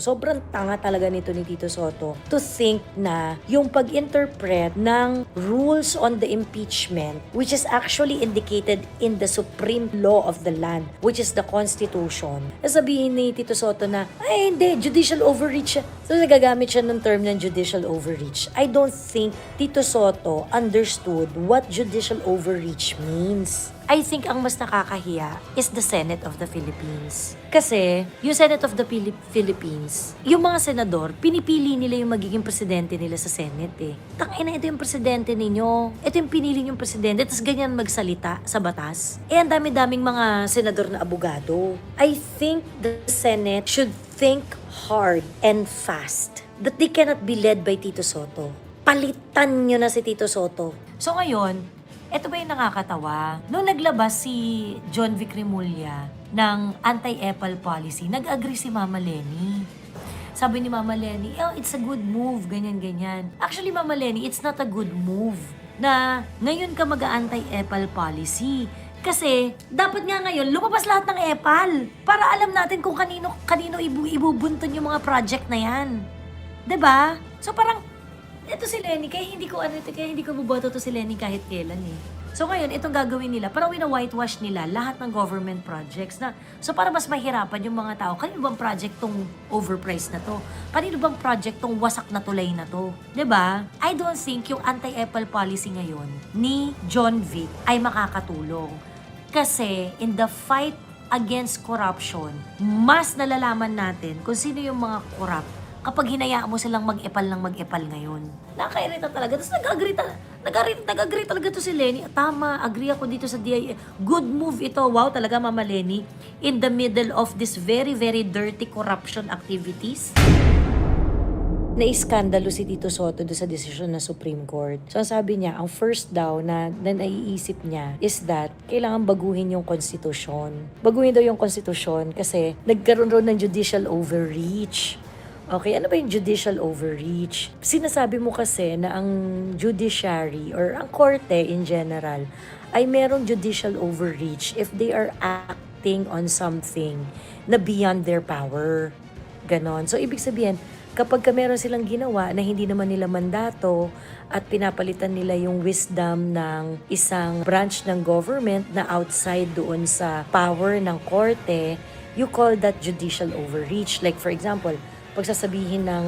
Sobrang tanga talaga nito ni Tito Soto to think na yung pag-interpret ng rules on the impeachment, which is actually indicated in the supreme law of the land, which is the Constitution. Sabihin ni Tito Soto na, ay hindi, judicial overreach siya. So nagagamit siya ng term ng judicial overreach. I don't think Tito Soto understood what judicial overreach means. I think ang mas nakakahiya is the Senate of the Philippines. Kasi, yung Senate of the Philippines, yung mga senador, pinipili nila yung magiging presidente nila sa Senate eh. Tangina, ito yung presidente ninyo. Ito yung pinili yung presidente, tapos ganyan magsalita sa batas. Eh, ang dami-daming mga senador na abogado. I think the Senate should think hard and fast that they cannot be led by Tito Soto. Palitan nyo na si Tito Soto. So ngayon, ito ba yung nakakatawa? Nung naglabas si John Vic Remulla ng anti-EPAL policy, nag-agree si Mama Lenny. Sabi ni Mama Lenny, oh, it's a good move, ganyan-ganyan. Actually, Mama Lenny, it's not a good move na ngayon ka mag-anti-EPAL policy. Kasi, dapat nga ngayon, lumabas lahat ng EPAL para alam natin kung kanino ibubunton yung mga project na yan. 'Di ba? So parang, ito si Lenny, kaya hindi ko buboto to si Lenny kahit kailan eh. So ngayon, itong gagawin nila, parang wina-whitewash nila lahat ng government projects na, so para mas mahirapan yung mga tao, kanino bang project tong overpriced na to? Kanino bang project tong wasak na tulay na to? 'Di ba? I don't think yung anti-EPAL policy ngayon ni John Vic ay makakatulong. Kasi in the fight against corruption, mas nalalaman natin kung sino yung mga corrupt kapag hinayaan mo silang mag-epal ngayon. Nakakairita talaga. Tapos nag-agree talaga to si Lenny. Tama, agree ako dito sa DIA. Good move ito. Wow, talaga Mama Lenny. In the middle of this very, very dirty corruption activities. Naiskandalo si Tito Soto doon sa desisyon ng Supreme Court. So sabi niya, ang first daw na naiisip niya is that kailangan baguhin yung konstitusyon. Baguhin daw yung konstitusyon kasi nagkaroon ng judicial overreach. Okay, ano ba yung judicial overreach? Sinasabi mo kasi na ang judiciary or ang korte in general ay merong judicial overreach if they are acting on something na beyond their power. Ganon. So, ibig sabihin, kapag meron silang ginawa na hindi naman nila mandato at pinapalitan nila yung wisdom ng isang branch ng government na outside doon sa power ng korte, you call that judicial overreach. Like for example, pagsasabihin ng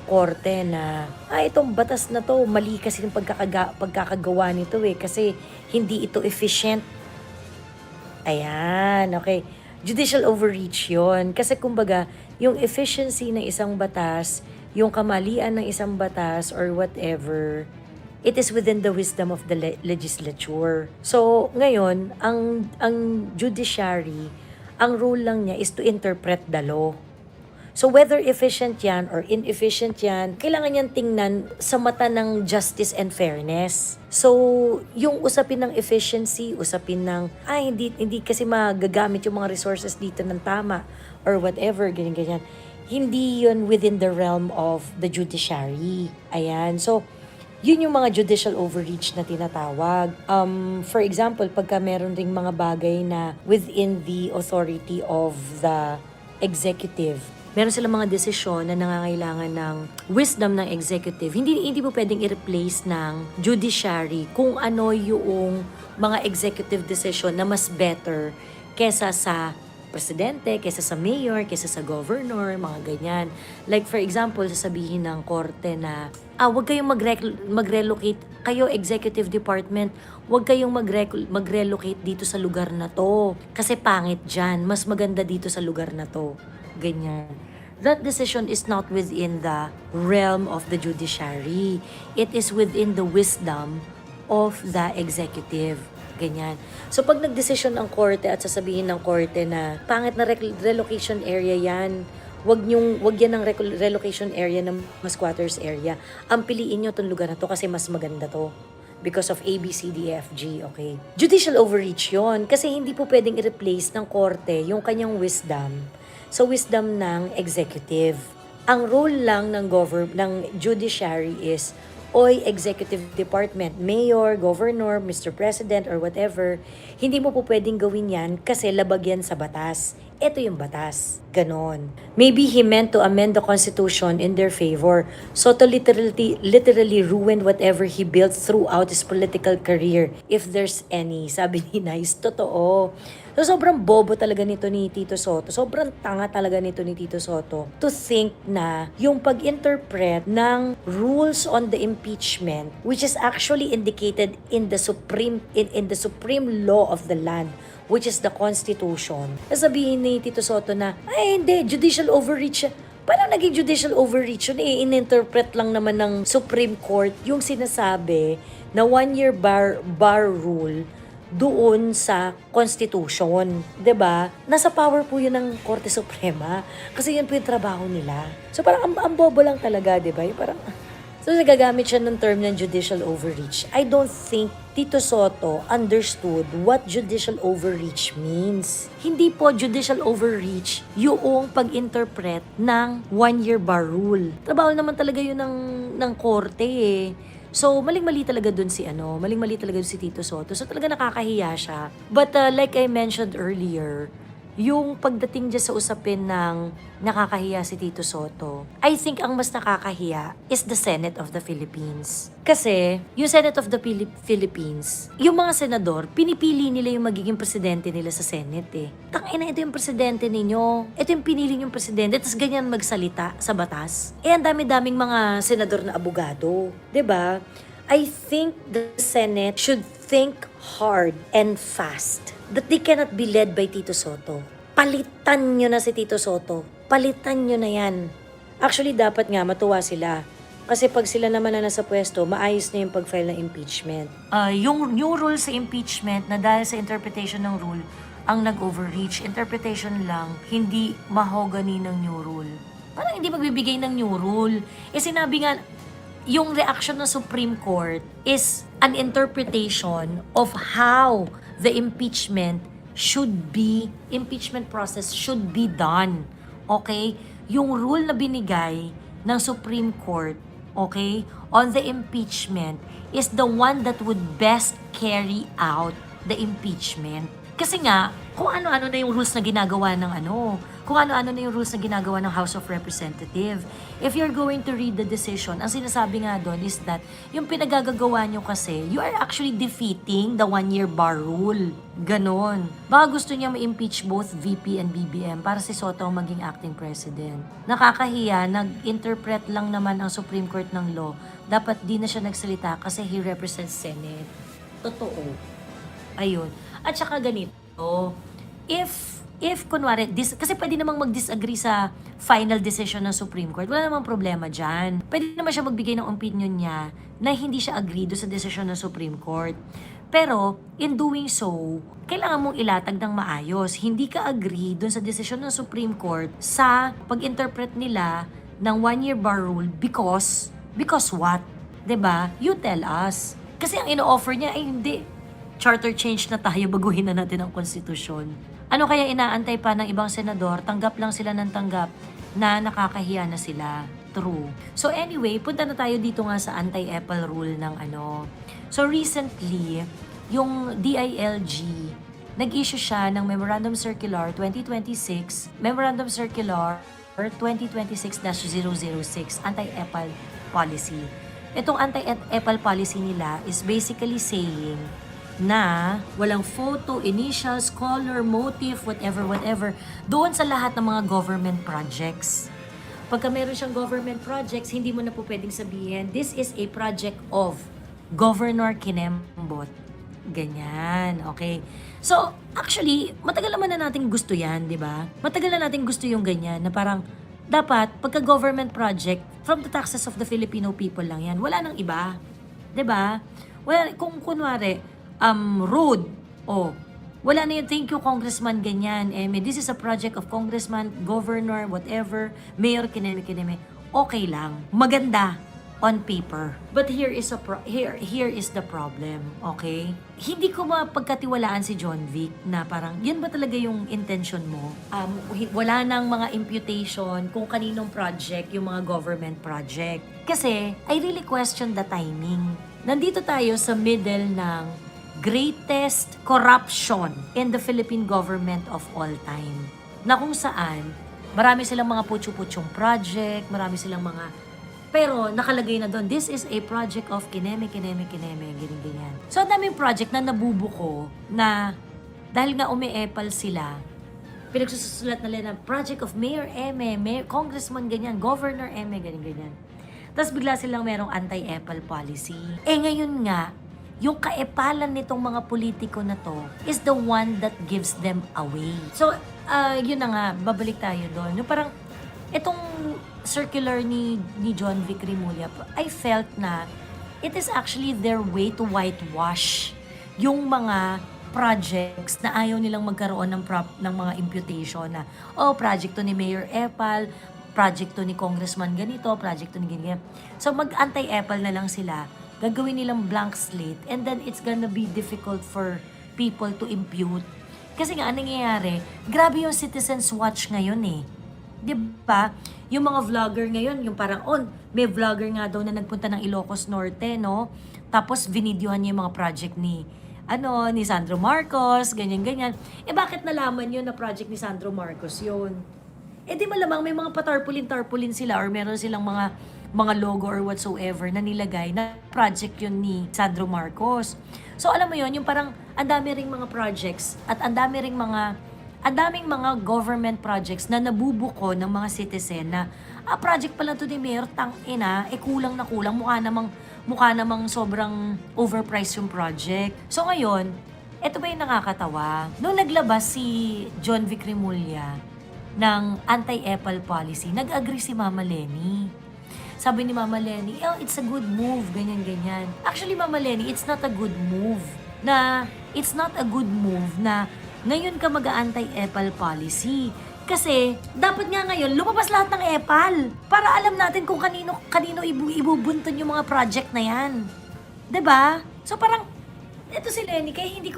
korte na, itong batas na to, mali kasi yung pagkakagawa nito kasi hindi ito efficient. Ayan, okay. Judicial overreach yon. Kasi kumbaga, yung efficiency ng isang batas, yung kamalian ng isang batas or whatever, it is within the wisdom of the legislature. So, ngayon, ang judiciary, ang role lang niya is to interpret the law. So whether efficient yan or inefficient yan, kailangan niyang tingnan sa mata ng justice and fairness. So yung usapin ng efficiency, usapin ng, hindi kasi magagamit yung mga resources dito ng tama or whatever, ganyan-ganyan. Hindi yun within the realm of the judiciary. Ayan. So, yun yung mga judicial overreach na tinatawag. For example, pagka meron ring mga bagay na within the authority of the executive, meron silang mga desisyon na nangangailangan ng wisdom ng executive. Hindi mo pwedeng i-replace ng judiciary kung ano yung mga executive decision na mas better kesa sa presidente, kesa sa mayor, kesa sa governor, mga ganyan. Like for example, sasabihin ng korte na, wag kayong mag-relocate, kayo executive department, wag kayong mag-relocate dito sa lugar na to. Kasi pangit dyan, mas maganda dito sa lugar na to. Ganyan. That decision is not within the realm of the judiciary. It is within the wisdom of the executive. Ganyan. So pag nagdesisyon ang korte at sasabihin ng korte na pangit na relocation area yan, wag yan ng relocation area ng mas squatters area. Ang piliin nyo itong lugar na to kasi mas maganda to. Because of A, B, C, D, F, G, okay? Judicial overreach yon kasi hindi po pwedeng i-replace ng korte yung kanyang wisdom sa wisdom ng executive. Ang role lang ng judiciary is, executive department, mayor, governor, Mr. President, or whatever, hindi mo po pwedeng gawin yan kasi labag yan sa batas. Ito yung batas. Ganon. Maybe he meant to amend the Constitution in their favor. Soto literally ruined whatever he built throughout his political career, if there's any. Sabi ni Nice, totoo. So, sobrang bobo talaga nito ni Tito Soto. Sobrang tanga talaga nito ni Tito Soto to think na yung pag-interpret ng rules on the impeachment, which is actually indicated in the supreme law of the land, which is the Constitution. Sabihin ni Tito Soto na, ay hindi, judicial overreach. Parang naging judicial overreach yun, in-interpret lang naman ng Supreme Court yung sinasabi na 1-year bar rule doon sa Constitution. 'Di ba? Nasa power po yun ng Korte Suprema. Kasi yun po yung trabaho nila. So parang ang bobo lang talaga, 'di ba? Yung parang so, nagagamit siya ng term ng judicial overreach. I don't think Tito Soto understood what judicial overreach means. Hindi po judicial overreach yung pag-interpret ng 1-year bar rule. Trabaho naman talaga yun ng korte eh. So, maling-mali talaga dun si Tito Soto. So, talaga nakakahiya siya. But like I mentioned earlier, yung pagdating dyan sa usapin ng nakakahiya si Tito Soto, I think ang mas nakakahiya is the Senate of the Philippines. Kasi, yung Senate of the Philippines, yung mga senador, pinipili nila yung magiging presidente nila sa Senate eh. Tangina, ito yung presidente ninyo. Ito yung pinili yung presidente, tapos ganyan magsalita sa batas. Eh, ang dami-daming mga senador na abogado. 'Di ba? I think the Senate should think hard and fast that they cannot be led by Tito Soto. Palitan nyo na si Tito Soto. Palitan nyo na yan. Actually, dapat nga matuwa sila. Kasi pag sila naman na nasa pwesto, maayos na yung pag-file ng impeachment. Yung new rule sa impeachment na dahil sa interpretation ng rule, ang nag-overreach. Interpretation lang, hindi mahogany ng new rule. Parang hindi magbibigay ng new rule. Eh sinabi nga, yung reaction ng Supreme Court is an interpretation of how the impeachment process should be done. Okay? Yung rule na binigay ng Supreme Court, okay, on the impeachment is the one that would best carry out the impeachment. Kasi nga, kung ano-ano na yung rules na ginagawa ng House of Representatives. If you're going to read the decision, ang sinasabi nga doon is that yung pinagagagawa nyo kasi, you are actually defeating the 1-year bar rule. Ganon. Baka gusto niya ma-impeach both VP and BBM para si Soto ang maging acting president. Nakakahiya, nag-interpret lang naman ang Supreme Court ng law. Dapat di na siya nagsalita kasi he represents Senate. Totoo. Ayun. At saka ganito, if kunwari, kasi pwede namang mag-disagree sa final decision ng Supreme Court, wala namang problema dyan. Pwede naman siya magbigay ng opinion niya na hindi siya agree doon sa decision ng Supreme Court. Pero, in doing so, kailangan mong ilatag ng maayos. Hindi ka agree doon sa decision ng Supreme Court sa pag-interpret nila ng 1-year bar rule because what? 'Di ba? You tell us. Kasi ang ino-offer niya ay hindi. Charter change na tayo, baguhin na natin ang konstitusyon. Ano kaya inaantay pa ng ibang senador? Tanggap lang sila ng tanggap na nakakahiya na sila. True. So anyway, punta na tayo dito nga sa anti-Apple rule ng ano. So recently, yung DILG, nag-issue siya ng Memorandum Circular 2026, Memorandum Circular 2026-006, anti-Apple policy. Itong anti-Apple policy nila is basically saying na walang photo, initials, color, motive, whatever, doon sa lahat ng mga government projects. Pagka meron siyang government projects, hindi mo na po pwedeng sabihin, this is a project of Governor Kinembot. Ganyan, okay? So, actually, matagal naman na natin gusto yan, di ba? Matagal na natin gusto yung ganyan, na parang, dapat, pagka government project, from the taxes of the Filipino people lang yan, wala nang iba. Di ba? Wala, kung kunwari, road, wala na yun, thank you Congressman ganyan, this is a project of Congressman, Governor, whatever, Mayor Kineme, okay lang, maganda on paper. But here is the problem, okay? Hindi ko mapagkatiwalaan si John Vic na parang, yan ba talaga yung intention mo? Wala nang mga imputation kung kaninong project, yung mga government project. Kasi, I really question the timing. Nandito tayo sa middle ng greatest corruption in the Philippine government of all time. na kung saan marami silang mga putyo-putyong project, marami silang mga, pero nakalagay na doon, this is a project of kineme, ganyan. So, ang daming project na nabubuko na dahil nga umiepal sila, pinagsusulat nila na project of Mayor Eme, Congressman ganyan, Governor Eme, ganyan. Tapos bigla silang merong anti-epal policy. Ngayon nga, yung kaepalan nitong mga politiko na to is the one that gives them away. So, yun na nga, babalik tayo doon. Yung parang, itong circular ni John Vic Rimulya, I felt na it is actually their way to whitewash yung mga projects na ayaw nilang magkaroon ng mga imputation na, project to ni Mayor Epal, project to ni Congressman ganito, project to ni ganyan. So mag-anti-Epal na lang sila, gagawin nilang blank slate, and then it's gonna be difficult for people to impute. Kasi nga, anong nangyayari, grabe yung Citizens Watch ngayon eh. Diba? Yung mga vlogger ngayon, yung parang, may vlogger nga daw na nagpunta ng Ilocos Norte, no? Tapos vinidyohan niya yung mga project ni Sandro Marcos, ganyan-ganyan. Bakit nalaman yun na project ni Sandro Marcos yun? Di malamang may mga patarpulin-tarpulin sila or meron silang mga logo or whatsoever na nilagay na project yun ni Sandro Marcos. So alam mo yun, yung parang ang dami ring mga projects at ang daming mga government projects na nabubuko ng mga citizen na project pala to ni Mayor, kulang na kulang, mukha namang sobrang overpriced yung project. So ngayon, eto ba yung nakakatawa? Nung naglabas si John Vic Rimulya ng anti-epal policy, nag-agree si Mama Lenny. Sabi ni Mama Lenny, it's a good move, ganyan-ganyan. Actually, Mama Lenny, it's not a good move na ngayon ka mag-anti-epal policy. Kasi, dapat nga ngayon, lumabas lahat ng epal para alam natin kung kanino ibubunton yung mga project na yan. 'Di ba? So parang, ito si Lenny, kaya hindi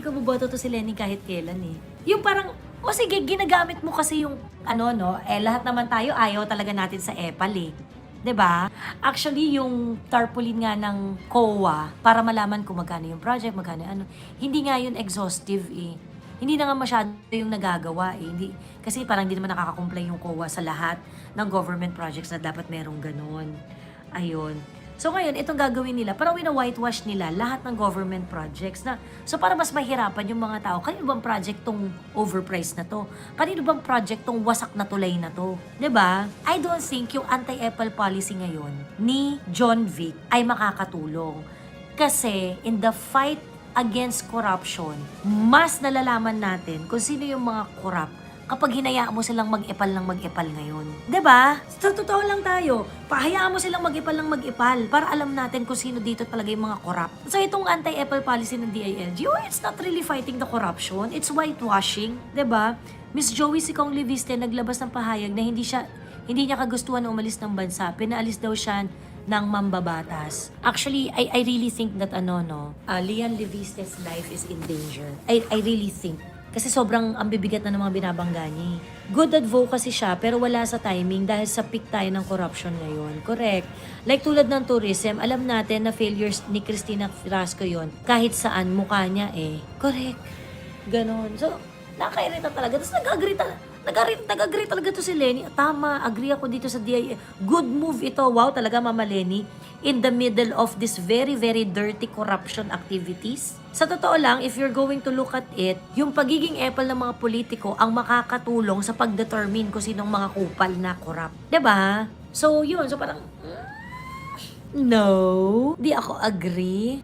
ko buboto to si Lenny kahit kailan eh. Yung parang, sige, ginagamit mo kasi yung, lahat naman tayo ayaw talaga natin sa epal eh. 'Di ba? Actually, yung tarpaulin nga ng COA para malaman kung magkano yung project, magkano hindi nga yun exhaustive eh. Hindi na nga masyado yung nagagawa eh. Kasi parang hindi naman nakaka-comply yung COA sa lahat ng government projects na dapat merong ganun. Ayun. So ngayon, itong gagawin nila, parang wina-whitewash nila lahat ng government projects na, so para mas mahirapan yung mga tao, kanino bang project tong overpriced na to? Kanino bang project tong wasak na tulay na to? 'Di ba? I don't think yung anti-epal policy ngayon ni John Vic ay makakatulong. Kasi in the fight against corruption, mas nalalaman natin kung sino yung mga corrupt kapag hinayaan mo silang mag-epal ngayon. 'Di ba? Sa totoo lang tayo, pahayaan mo silang mag-epal para alam natin kung sino dito talaga yung mga corrupt. So itong anti-epal policy ng DILG, it's not really fighting the corruption, it's whitewashing, 'di ba? Miss Joey Sicong Leviste naglabas ng pahayag na hindi niya kagustuhan na umalis ng bansa, pinaalis daw siya ng mambabatas. Actually, I really think that Lian Leviste's life is in danger. I really think. Kasi sobrang ang bibigat na ng mga binabangga niya. Good advocacy siya, pero wala sa timing dahil sa peak tayo ng corruption ngayon. Correct. Like tulad ng tourism, alam natin na failures ni Cristina Frasco yon. Kahit saan mukha niya Correct. Ganon. So, nakairita talaga. Tapos nag-agree talaga to si Lenny. Tama, agree ako dito sa DIA. Good move ito. Wow, talaga Mama Lenny. In the middle of this very, very dirty corruption activities. Sa totoo lang, if you're going to look at it, yung pagiging epal ng mga politiko ang makakatulong sa pag-determine kung sinong mga kupal na corrupt. 'Di ba? So, yun. So, parang, no. Di ako agree.